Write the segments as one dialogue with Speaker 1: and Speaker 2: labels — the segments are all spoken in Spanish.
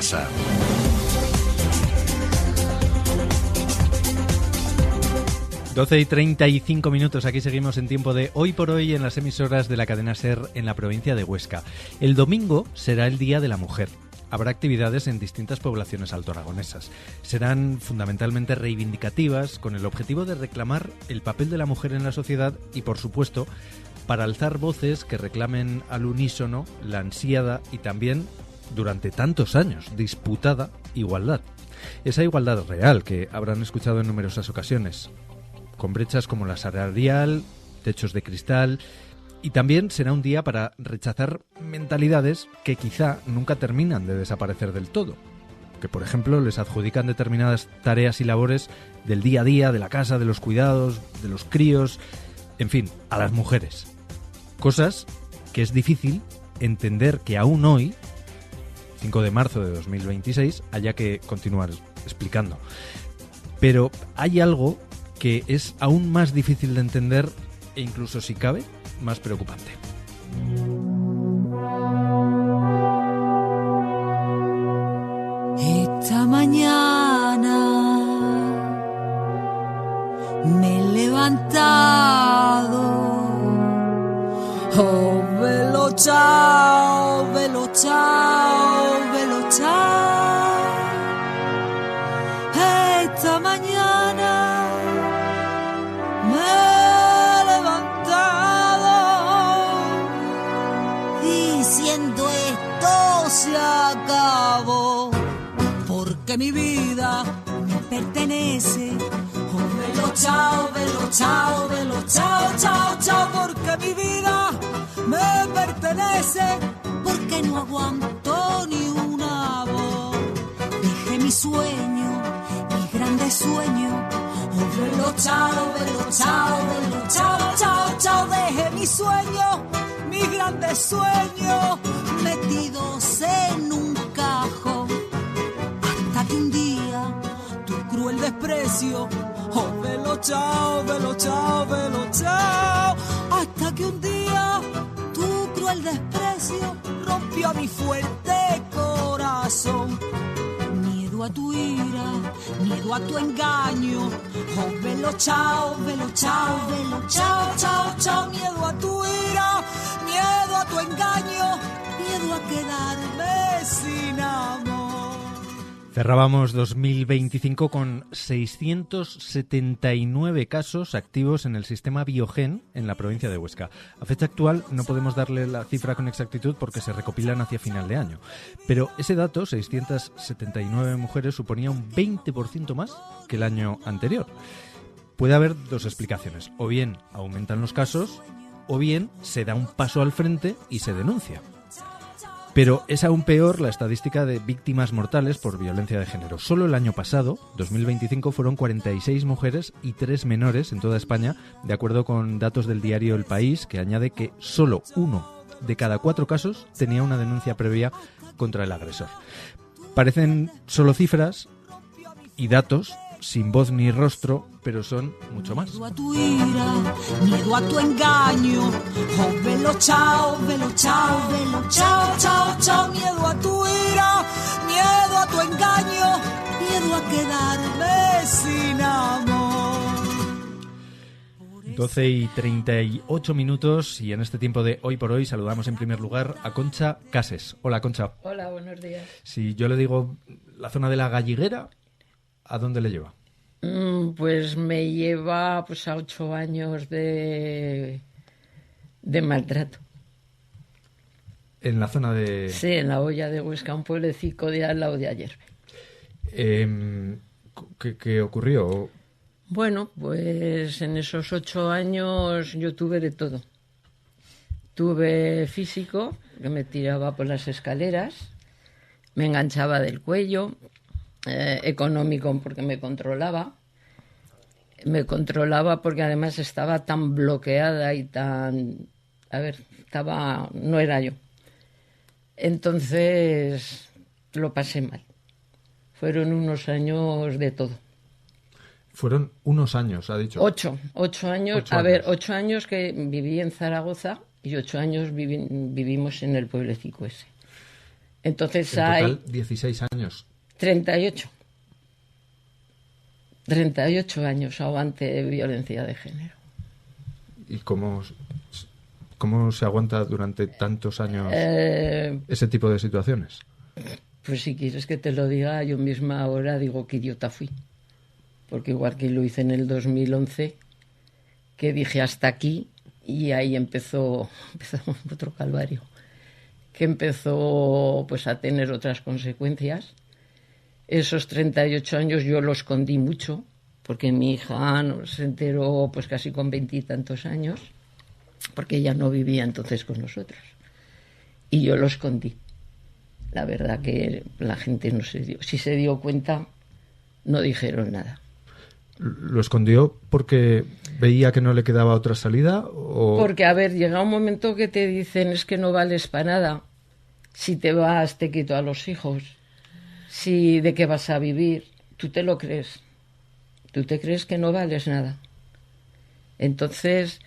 Speaker 1: casa.
Speaker 2: Doce y 35 minutos, aquí seguimos en tiempo de Hoy por Hoy en las emisoras de la cadena SER en la provincia de Huesca. El domingo será el Día de la Mujer. Habrá actividades en distintas poblaciones altoaragonesas. Serán fundamentalmente reivindicativas con el objetivo de reclamar el papel de la mujer en la sociedad y, por supuesto, para alzar voces que reclamen al unísono la ansiada y también, durante tantos años, disputada igualdad. Esa igualdad real que habrán escuchado en numerosas ocasiones, con brechas como la salarial, techos de cristal, y también será un día para rechazar mentalidades que quizá nunca terminan de desaparecer del todo, que por ejemplo les adjudican determinadas tareas y labores del día a día, de la casa, de los cuidados, de los críos, en fin, a las mujeres. Cosas que es difícil entender que aún hoy, 5 de marzo de 2026, haya que continuar explicando. Pero hay algo que es aún más difícil de entender e incluso, si cabe, más preocupante.
Speaker 3: Esta mañana me he levantado, oh, velo chao, velo chao, velo chao. Esta mañana me he levantado diciendo esto se acabó, porque mi vida me pertenece. Oh, velo chao, velo chao, velo chao, chao, chao, porque mi vida me pertenece, porque no aguanto ni una voz. Dejé mi sueño, mi grande sueño. Oh, velo chao, velo chao, velo chao, chao, chao. Dejé mi sueño, mi grande sueño, metidos en un cajón. Hasta que un día tu cruel desprecio, oh, velo chao, velo chao, velo chao. Hasta que un día tu cruel desprecio rompió mi fuerte corazón. Miedo a tu ira, miedo a tu engaño. Oh, velo chao, velo chao, velo chao, chao, chao. Miedo a tu ira, miedo a tu engaño, miedo a quedarme sin amor.
Speaker 2: Cerrábamos 2025 con 679 casos activos en el sistema Biogen en la provincia de Huesca. A fecha actual no podemos darle la cifra con exactitud porque se recopilan hacia final de año. Pero ese dato, 679 mujeres, suponía un 20% más que el año anterior. Puede haber dos explicaciones. O bien aumentan los casos, o bien se da un paso al frente y se denuncia. Pero es aún peor la estadística de víctimas mortales por violencia de género. Solo el año pasado, 2025, fueron 46 mujeres y 3 menores en toda España, de acuerdo con datos del diario El País, que añade que solo 1 de cada 4 casos tenía una denuncia previa contra el agresor. Parecen solo cifras y datos sin voz ni rostro, pero son mucho más.
Speaker 3: Miedo a tu ira, miedo a tu engaño. Oh, velo chao, velo chao, velo chao, chao, chao. Miedo a tu ira, miedo a tu engaño, miedo a quedarme sin amor.
Speaker 2: 12 y 38 minutos y en este tiempo de Hoy por Hoy saludamos en primer lugar a Concha Cases. Hola, Concha.
Speaker 4: Hola, buenos días.
Speaker 2: Si yo le digo la zona de la Galliguera, ¿a dónde le lleva?
Speaker 4: Pues me lleva a 8 años de maltrato.
Speaker 2: En la zona de...
Speaker 4: Sí, en la Hoya de Huesca, un pueblecito de al lado de ayer.
Speaker 2: ¿Qué ocurrió?
Speaker 4: Bueno, pues en esos 8 años yo tuve de todo. Tuve físico, que me tiraba por las escaleras, me enganchaba del cuello, económico porque me controlaba porque además estaba tan bloqueada y tan... no era yo. Entonces lo pasé mal. Fueron unos años de todo.
Speaker 2: Fueron unos años, ha dicho.
Speaker 4: 8 años. 8 años que viví en Zaragoza y 8 años vivimos en el pueblecito ese. Entonces
Speaker 2: En
Speaker 4: hay...
Speaker 2: total, 16 años.
Speaker 4: 38. 38 años aguante violencia de género.
Speaker 2: ¿Y cómo se aguanta durante tantos años ese tipo de situaciones?
Speaker 4: Pues si quieres que te lo diga, yo misma ahora digo que idiota fui. Porque igual que lo hice en el 2011, que dije hasta aquí, y ahí empezó otro calvario, que empezó pues a tener otras consecuencias. Esos 38 años yo lo escondí mucho, porque mi hija se enteró pues casi con 20 y tantos años, porque ella no vivía entonces con nosotros. Y yo lo escondí. La verdad que la gente no se dio. Si se dio cuenta, no dijeron nada.
Speaker 2: ¿Lo escondió porque veía que no le quedaba otra salida? ¿O?
Speaker 4: Porque, a ver, llega un momento que te dicen es que no vales para nada. Si te vas, te quito a los hijos. Si de qué vas a vivir, tú te lo crees. Tú te crees que no vales nada. Entonces,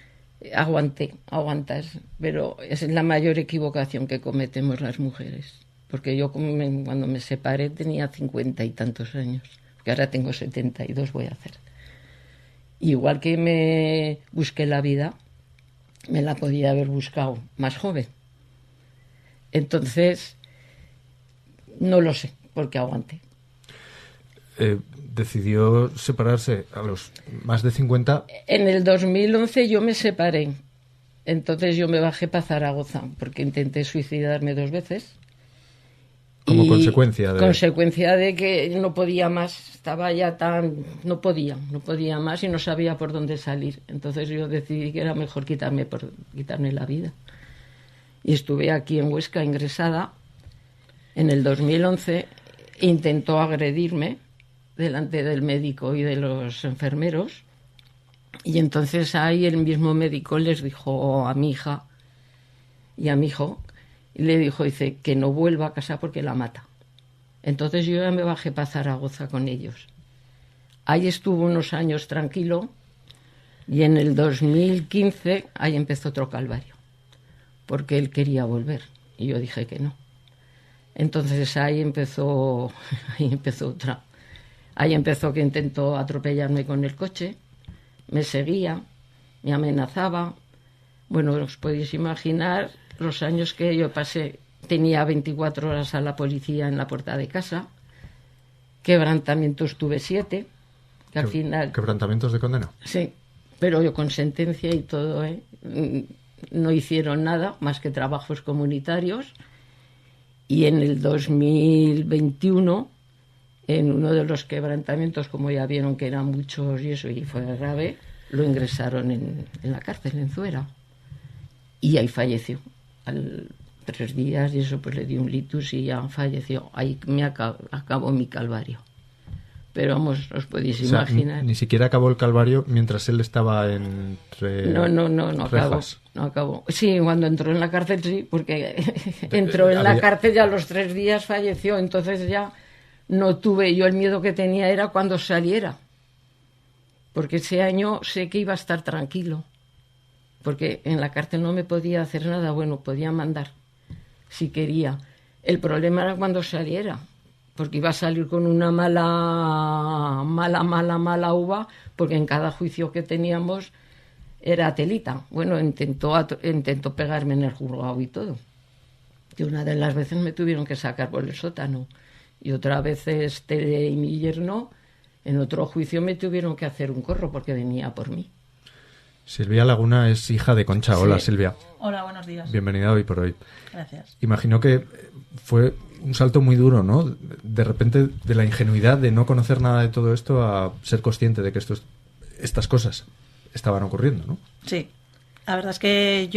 Speaker 4: aguantas. Pero es la mayor equivocación que cometemos las mujeres. Porque yo cuando me separé tenía 50 y tantos años. Que ahora tengo 72 voy a hacer. Igual que me busqué la vida, me la podía haber buscado más joven. Entonces, no lo sé, porque aguanté.
Speaker 2: Decidió separarse a los más de 50.
Speaker 4: En el 2011 yo me separé. Entonces yo me bajé para Zaragoza, porque intenté suicidarme 2 veces.
Speaker 2: Como consecuencia
Speaker 4: de que no podía más, estaba ya tan... No podía más y no sabía por dónde salir. Entonces yo decidí que era mejor quitarme la vida. Y estuve aquí en Huesca ingresada. En el 2011 intentó agredirme delante del médico y de los enfermeros. Y entonces ahí el mismo médico les dijo a mi hija y a mi hijo... Y le dice, que no vuelva a casa porque la mata. Entonces yo ya me bajé para Zaragoza con ellos. Ahí estuvo unos años tranquilo y en el 2015 ahí empezó otro calvario. Porque él quería volver y yo dije que no. Entonces ahí empezó otra. Ahí empezó que intentó atropellarme con el coche, me seguía, me amenazaba. Bueno, os podéis imaginar... Los años que yo pasé, tenía 24 horas a la policía en la puerta de casa. Quebrantamientos tuve 7, que al final...
Speaker 2: ¿Quebrantamientos de condena?
Speaker 4: Sí, pero yo con sentencia y todo, no hicieron nada más que trabajos comunitarios. Y en el 2021, en uno de los quebrantamientos, como ya vieron que eran muchos y eso, y fue grave, lo ingresaron en la cárcel, en Zuera. Y ahí falleció. 3 días y eso pues le dio un litus y ya falleció. Ahí me acabó mi calvario. Pero vamos, os podéis imaginar.
Speaker 2: Ni siquiera acabó el calvario mientras él estaba entre
Speaker 4: No acabó. Sí, cuando entró en la cárcel sí, porque entró en la cárcel y a los 3 días falleció. Entonces ya no tuve, yo el miedo que tenía era cuando saliera. Porque ese año sé que iba a estar tranquilo. Porque en la cárcel no me podía hacer nada, bueno, podía mandar, si quería. El problema era cuando saliera, porque iba a salir con una mala uva, porque en cada juicio que teníamos era telita. Bueno, intentó pegarme en el juzgado y todo. Y una de las veces me tuvieron que sacar por el sótano. Y otra vez Tere y mi yerno, en otro juicio me tuvieron que hacer un corro porque venía por mí.
Speaker 2: Silvia Laguna es hija de Concha. Hola,
Speaker 4: Sí.
Speaker 2: Silvia.
Speaker 1: Hola, buenos días.
Speaker 2: Bienvenida Hoy por Hoy.
Speaker 1: Gracias.
Speaker 2: Imagino que fue un salto muy duro, ¿no? De repente, de la ingenuidad de no conocer nada de todo esto a ser consciente de que estas cosas estaban ocurriendo, ¿no?
Speaker 1: Sí. La verdad es que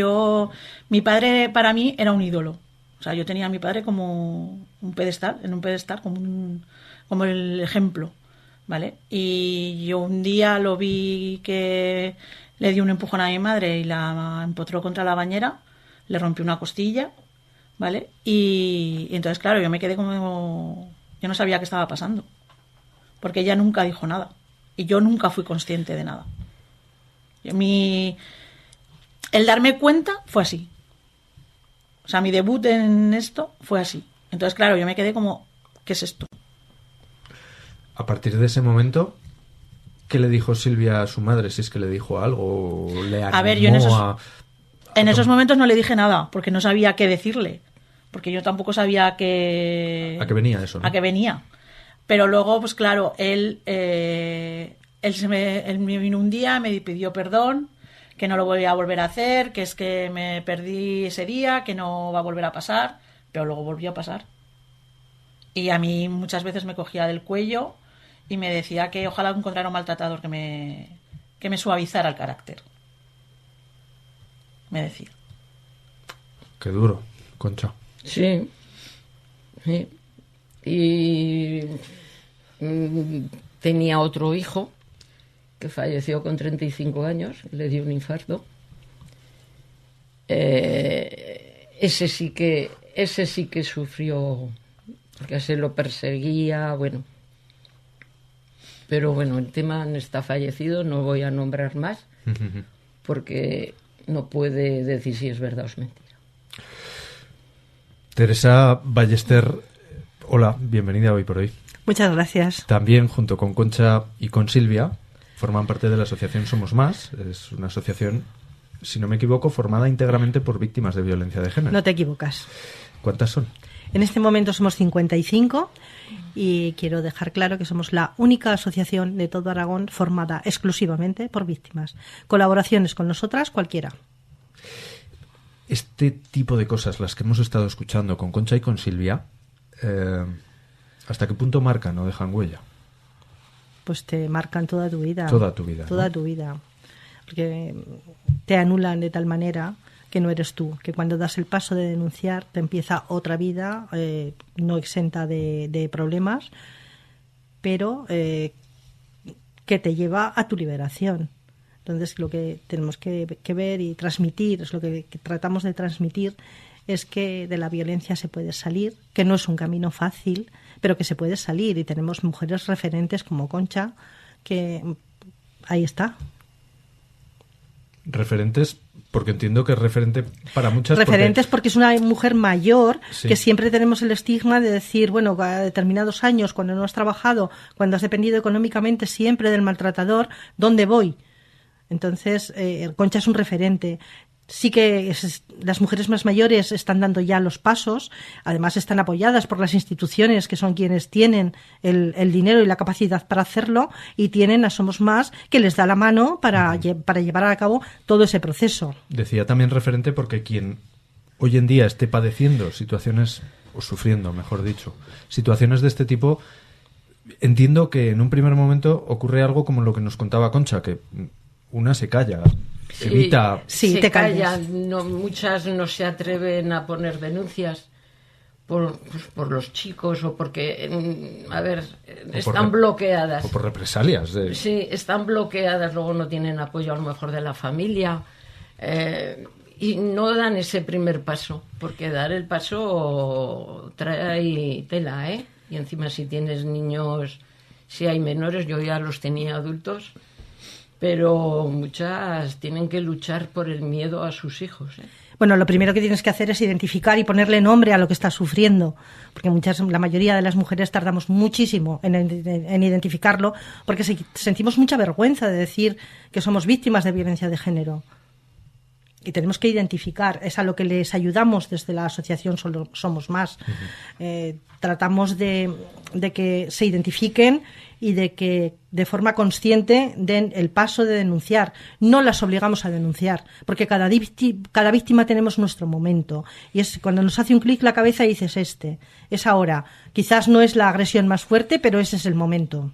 Speaker 1: mi padre para mí era un ídolo. O sea, yo tenía a mi padre como un pedestal, como el ejemplo, ¿vale? Y yo un día lo vi que le dio un empujón a mi madre y la empotró contra la bañera, le rompió una costilla, ¿vale? Y entonces, claro, yo me quedé como... Yo no sabía qué estaba pasando, porque ella nunca dijo nada y yo nunca fui consciente de nada. El darme cuenta fue así. O sea, mi debut en esto fue así. Entonces, claro, yo me quedé como, ¿qué es esto?
Speaker 2: A partir de ese momento, ¿qué le dijo Silvia a su madre? Si es que le dijo algo, o le animó
Speaker 1: A ver, yo en esos momentos no le dije nada, porque no sabía qué decirle. Porque yo tampoco sabía
Speaker 2: ¿A qué venía eso, no?
Speaker 1: A qué venía. Pero luego, pues claro, él me vino un día, me pidió perdón, que no lo voy a volver a hacer, que es que me perdí ese día, que no va a volver a pasar, pero luego volvió a pasar. Y a mí muchas veces me cogía del cuello y me decía que ojalá encontrara un maltratador que me suavizara el carácter. Me decía.
Speaker 2: Qué duro, Concha.
Speaker 4: Sí. Y tenía otro hijo que falleció con 35 años, le dio un infarto. Ese sí que sufrió, porque se lo perseguía, bueno. Pero bueno, el tema está fallecido, no voy a nombrar más, porque no puede decir si es verdad o es mentira.
Speaker 2: Teresa Ballester, hola, bienvenida Hoy por Hoy.
Speaker 5: Muchas gracias.
Speaker 2: También, junto con Concha y con Silvia, forman parte de la asociación Somos Más. Es una asociación, si no me equivoco, formada íntegramente por víctimas de violencia de género.
Speaker 5: No te equivocas.
Speaker 2: ¿Cuántas son?
Speaker 5: En este momento somos 55 y quiero dejar claro que somos la única asociación de todo Aragón formada exclusivamente por víctimas. Colaboraciones con nosotras, cualquiera.
Speaker 2: Este tipo de cosas, las que hemos estado escuchando con Concha y con Silvia, ¿hasta qué punto marcan o dejan huella?
Speaker 5: Pues te marcan toda tu vida.
Speaker 2: Toda tu vida.
Speaker 5: Toda
Speaker 2: ¿no?
Speaker 5: tu vida. Porque te anulan de tal manera que no eres tú. Que cuando das el paso de denunciar te empieza otra vida no exenta de problemas, pero que te lleva a tu liberación. Entonces, lo que tenemos que ver y transmitir, es lo que tratamos de transmitir, es que de la violencia se puede salir, que no es un camino fácil, pero que se puede salir. Y tenemos mujeres referentes como Concha, que ahí está.
Speaker 2: Referentes, porque entiendo que es referente para muchas.
Speaker 5: Referentes porque es una mujer mayor,
Speaker 2: sí,
Speaker 5: que siempre tenemos el estigma de decir, bueno, a determinados años, cuando no has trabajado, cuando has dependido económicamente siempre del maltratador, ¿dónde voy? Entonces, Concha es un referente. Sí que las mujeres más mayores están dando ya los pasos, además están apoyadas por las instituciones que son quienes tienen el dinero y la capacidad para hacerlo, y tienen a Somos Más que les da la mano para llevar a cabo todo ese proceso.
Speaker 2: Decía también referente porque quien hoy en día esté padeciendo situaciones, o sufriendo, mejor dicho, situaciones de este tipo, entiendo que en un primer momento ocurre algo como lo que nos contaba Concha, que una se calla, evita...
Speaker 5: Sí,
Speaker 4: se
Speaker 5: te
Speaker 4: callan, no, muchas no se atreven a poner denuncias por los chicos o porque, a ver, están bloqueadas.
Speaker 2: O por represalias.
Speaker 4: Sí, están bloqueadas, luego no tienen apoyo a lo mejor de la familia y no dan ese primer paso, porque dar el paso trae tela, ¿eh? Y encima si tienes niños, si hay menores, yo ya los tenía adultos, pero muchas tienen que luchar por el miedo a sus hijos, ¿eh?
Speaker 5: Bueno, lo primero que tienes que hacer es identificar y ponerle nombre a lo que estás sufriendo, porque la mayoría de las mujeres tardamos muchísimo en identificarlo, porque sentimos mucha vergüenza de decir que somos víctimas de violencia de género. Y tenemos que identificar, es a lo que les ayudamos desde la asociación Somos Más. Tratamos de que se identifiquen y de que de forma consciente den el paso de denunciar. No las obligamos a denunciar, porque cada víctima tenemos nuestro momento. Y es cuando nos hace un clic la cabeza y dices, es ahora. Quizás no es la agresión más fuerte, pero ese es el momento.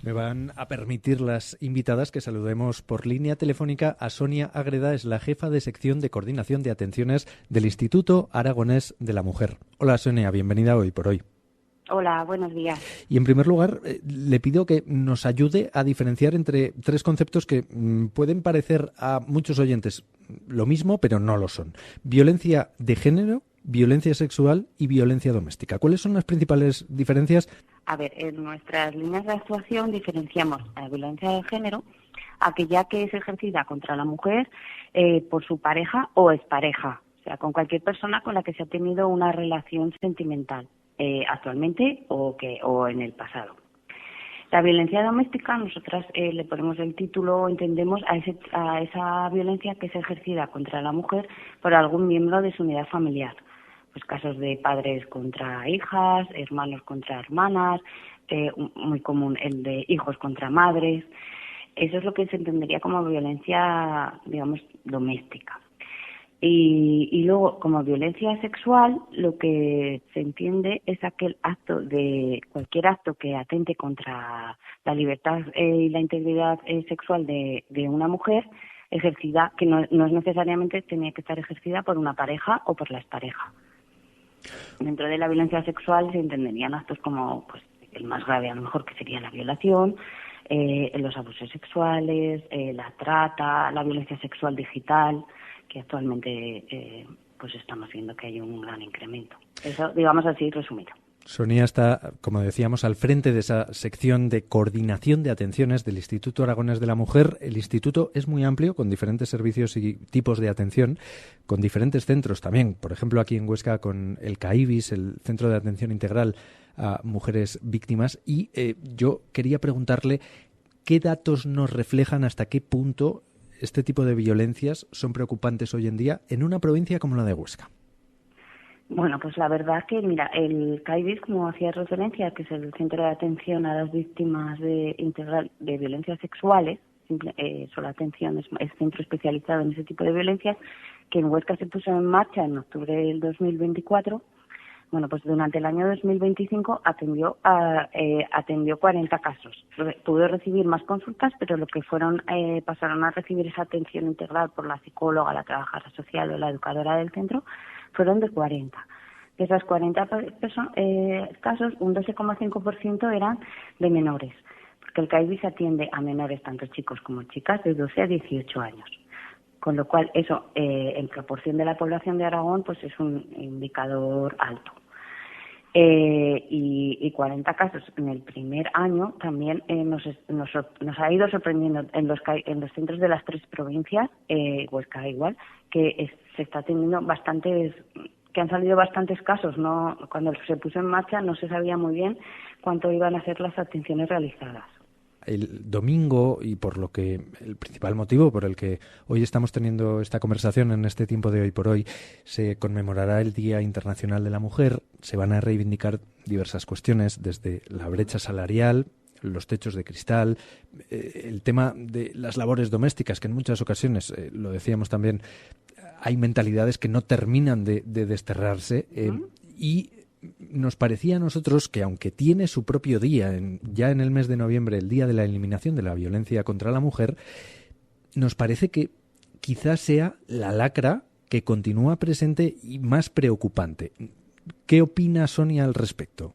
Speaker 2: Me van a permitir las invitadas que saludemos por línea telefónica a Sonia Ágreda, es la jefa de sección de coordinación de atenciones del Instituto Aragonés de la Mujer. Hola Sonia, bienvenida Hoy por Hoy.
Speaker 6: Hola, buenos días.
Speaker 2: Y en primer lugar, le pido que nos ayude a diferenciar entre tres conceptos que pueden parecer a muchos oyentes lo mismo, pero no lo son. Violencia de género, violencia sexual y violencia doméstica. ¿Cuáles son las principales diferencias?
Speaker 6: A ver, en nuestras líneas de actuación diferenciamos la violencia de género, aquella que es ejercida contra la mujer por su pareja o expareja, O sea, con cualquier persona con la que se ha tenido una relación sentimental, actualmente o en el pasado. La violencia doméstica, nosotras le ponemos el título, entendemos a esa violencia que es ejercida contra la mujer por algún miembro de su unidad familiar. Pues casos de padres contra hijas, hermanos contra hermanas, muy común el de hijos contra madres. Eso es lo que se entendería como violencia, digamos, doméstica. Y luego, como violencia sexual, lo que se entiende es cualquier acto que atente contra la libertad y la integridad sexual de una mujer, ejercida, que no es necesariamente tenía que estar ejercida por una pareja o por la expareja. Dentro de la violencia sexual se entenderían actos como, pues, el más grave a lo mejor, que sería la violación, los abusos sexuales, la trata, la violencia sexual digital, que actualmente pues estamos viendo que hay un gran incremento. Eso, digamos así, resumido.
Speaker 2: Sonia está, como decíamos, al frente de esa sección de coordinación de atenciones del Instituto Aragonés de la Mujer. El instituto es muy amplio, con diferentes servicios y tipos de atención, con diferentes centros también. Por ejemplo, aquí en Huesca con el CAIBIS, el Centro de Atención Integral a Mujeres Víctimas. Y yo quería preguntarle qué datos nos reflejan, hasta qué punto este tipo de violencias son preocupantes hoy en día en una provincia como la de Huesca.
Speaker 6: Bueno, pues la verdad que, mira, el CAIBIS, como hacía referencia, que es el Centro de Atención a las Víctimas Integral de Violencias Sexuales, solo atención, es centro especializado en ese tipo de violencias, que en Huesca se puso en marcha en octubre del 2024. Bueno, pues durante el año 2025 atendió 40 casos. Pudo recibir más consultas, pero lo que pasaron a recibir esa atención integral por la psicóloga, la trabajadora social o la educadora del centro, fueron de 40. De esas 40 casos, un 12,5% eran de menores, porque el CAIBIS atiende a menores, tanto chicos como chicas, de 12 a 18 años. Con lo cual, eso, en proporción de la población de Aragón, pues es un indicador alto. Y 40 casos en el primer año también nos ha ido sorprendiendo en los centros de las 3 provincias, Huesca igual, que se está teniendo que han salido bastantes casos. No, cuando se puso en marcha no se sabía muy bien cuánto iban a ser las atenciones realizadas.
Speaker 2: El domingo, y por lo que el principal motivo por el que hoy estamos teniendo esta conversación en este tiempo de Hoy por Hoy, se conmemorará el Día Internacional de la Mujer. Se van a reivindicar diversas cuestiones, desde la brecha salarial, los techos de cristal, el tema de las labores domésticas, que en muchas ocasiones, lo decíamos también, hay mentalidades que no terminan de desterrarse, y nos parecía a nosotros que, aunque tiene su propio día, ya en el mes de noviembre, el Día de la Eliminación de la Violencia contra la Mujer, nos parece que quizás sea la lacra que continúa presente y más preocupante. ¿Qué opina Sonia al respecto?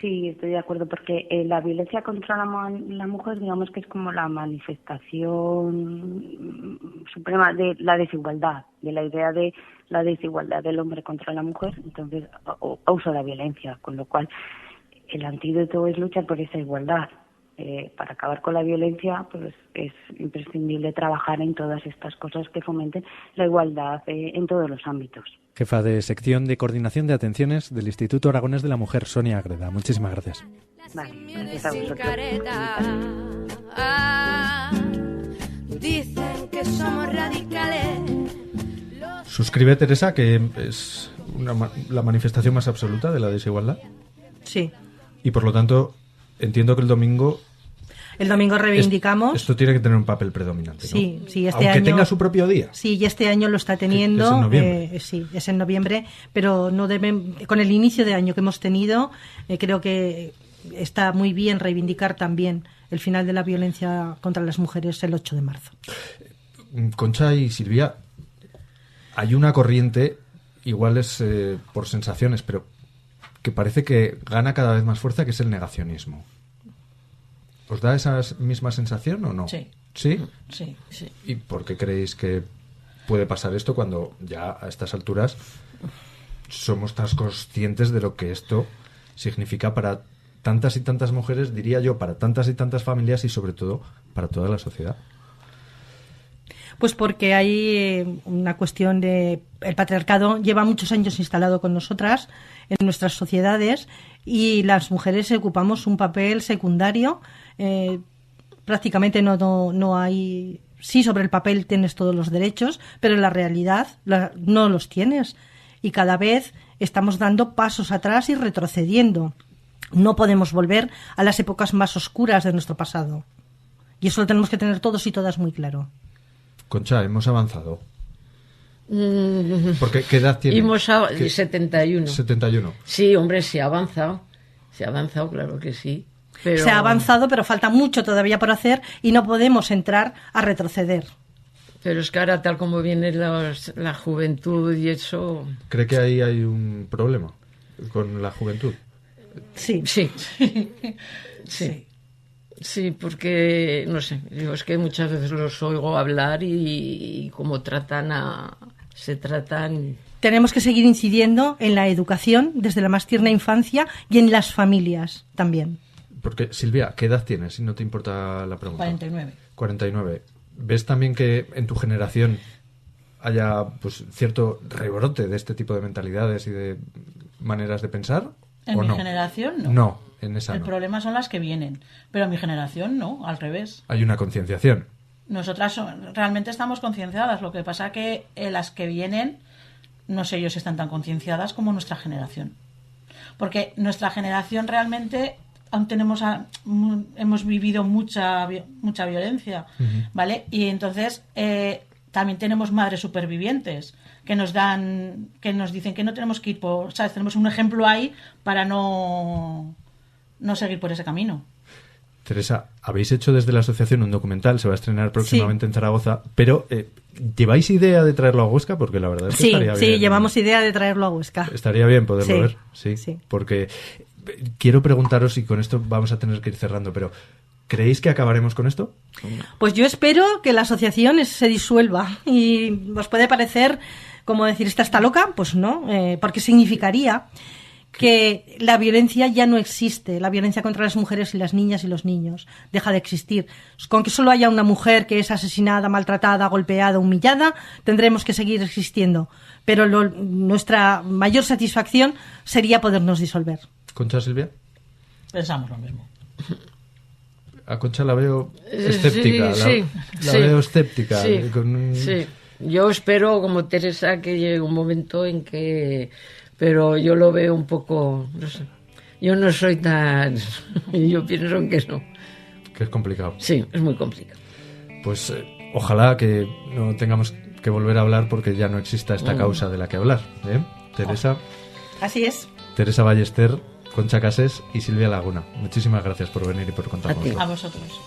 Speaker 6: Sí, estoy de acuerdo, porque la violencia contra la mujer, digamos que es como la manifestación suprema de la desigualdad, de la idea de la desigualdad del hombre contra la mujer. Entonces, usa la violencia, con lo cual el antídoto es luchar por esa igualdad. Para acabar con la violencia, pues es imprescindible trabajar en todas estas cosas que fomenten la igualdad en todos los ámbitos.
Speaker 2: Jefa de sección de coordinación de atenciones del Instituto Aragonés de la Mujer, Sonia Agreda. Muchísimas gracias.
Speaker 6: Vale, gracias a vosotros.
Speaker 7: Dicen que somos radicales.
Speaker 2: Suscribe, Teresa, que es la manifestación más absoluta de la desigualdad.
Speaker 5: Sí.
Speaker 2: Y por lo tanto, entiendo que el domingo
Speaker 5: reivindicamos.
Speaker 2: Esto tiene que tener un papel predominante, ¿no?
Speaker 5: Sí, este
Speaker 2: aunque
Speaker 5: año
Speaker 2: tenga su propio día.
Speaker 5: Sí, y este año lo está teniendo.
Speaker 2: Es en noviembre.
Speaker 5: Sí, es en noviembre, pero no con el inicio de año que hemos tenido, creo que está muy bien reivindicar también el final de la violencia contra las mujeres el 8 de marzo.
Speaker 2: Concha y Silvia, hay una corriente, igual es por sensaciones, pero que parece que gana cada vez más fuerza, que es el negacionismo. ¿Os da esa misma sensación o no?
Speaker 1: Sí.
Speaker 2: ¿Sí?
Speaker 1: Sí, sí.
Speaker 2: ¿Y por qué creéis que puede pasar esto cuando ya a estas alturas somos tan conscientes de lo que esto significa para tantas y tantas mujeres, diría yo, para tantas y tantas familias y sobre todo para toda la sociedad?
Speaker 5: Pues porque hay una cuestión de... El patriarcado lleva muchos años instalado con nosotras, en nuestras sociedades, y las mujeres ocupamos un papel secundario. Prácticamente no hay... Sí, sobre el papel tienes todos los derechos, pero en la realidad no los tienes. Y cada vez estamos dando pasos atrás y retrocediendo. No podemos volver a las épocas más oscuras de nuestro pasado. Y eso lo tenemos que tener todos y todas muy claro.
Speaker 2: Concha, hemos avanzado. Porque, ¿qué edad tiene?
Speaker 4: 71.
Speaker 2: 71.
Speaker 4: Sí, hombre, se ha avanzado. Se ha avanzado, claro que sí. Pero...
Speaker 5: Se ha avanzado, pero falta mucho todavía por hacer y no podemos entrar a retroceder.
Speaker 4: Pero es que ahora, tal como viene la juventud y eso...
Speaker 2: ¿Cree que ahí hay un problema con la juventud?
Speaker 5: Sí.
Speaker 4: Sí. Sí. Sí, porque, no sé, es que muchas veces los oigo hablar y cómo se tratan...
Speaker 5: Tenemos que seguir incidiendo en la educación desde la más tierna infancia y en las familias también.
Speaker 2: Porque, Silvia, ¿qué edad tienes? Si no te importa la pregunta.
Speaker 1: 49.
Speaker 2: 49. ¿Ves también que en tu generación haya pues cierto rebrote de este tipo de mentalidades y de maneras de pensar?
Speaker 1: En
Speaker 2: ¿o
Speaker 1: mi
Speaker 2: no?
Speaker 1: generación no.
Speaker 2: No, en esa
Speaker 1: El
Speaker 2: no.
Speaker 1: problema son las que vienen. Pero en mi generación no, al revés.
Speaker 2: Hay una concienciación.
Speaker 1: Nosotras realmente estamos concienciadas. Lo que pasa que las que vienen, no sé yo si están tan concienciadas como nuestra generación. Porque nuestra generación realmente aún hemos vivido mucha violencia, ¿vale? Y entonces también tenemos madres supervivientes que nos dicen que no tenemos que ir por, ¿sabes? Tenemos un ejemplo ahí para no seguir por ese camino.
Speaker 2: Teresa, habéis hecho desde la asociación un documental, se va a estrenar próximamente en Zaragoza, pero ¿lleváis idea de traerlo a Huesca? Porque la verdad es que estaría bien.
Speaker 5: Sí, llevamos idea de traerlo a Huesca.
Speaker 2: Estaría bien poderlo ver,
Speaker 5: sí.
Speaker 2: Porque quiero preguntaros, y con esto vamos a tener que ir cerrando, pero ¿creéis que acabaremos con esto?
Speaker 5: Pues yo espero que la asociación se disuelva y os puede parecer como decir, ¿esta está loca? Pues no, porque significaría que la violencia ya no existe, la violencia contra las mujeres y las niñas y los niños deja de existir. Con que solo haya una mujer que es asesinada, maltratada, golpeada, humillada, tendremos que seguir existiendo. Pero nuestra mayor satisfacción sería podernos disolver.
Speaker 2: ¿Concha, Silvia?
Speaker 1: Pensamos lo mismo.
Speaker 2: A Concha la veo escéptica. La veo escéptica.
Speaker 4: Sí. Yo espero, como Teresa, que llegue un momento en que... Pero yo lo veo un poco... No sé. Yo no soy tan... Yo pienso que no.
Speaker 2: Que es complicado.
Speaker 4: Sí, es muy complicado.
Speaker 2: Pues ojalá que no tengamos que volver a hablar porque ya no exista esta causa de la que hablar. Teresa.
Speaker 5: Así es.
Speaker 2: Teresa Ballester, Concha Cases y Silvia Laguna. Muchísimas gracias por venir y por contar con nosotros.
Speaker 1: A vosotros.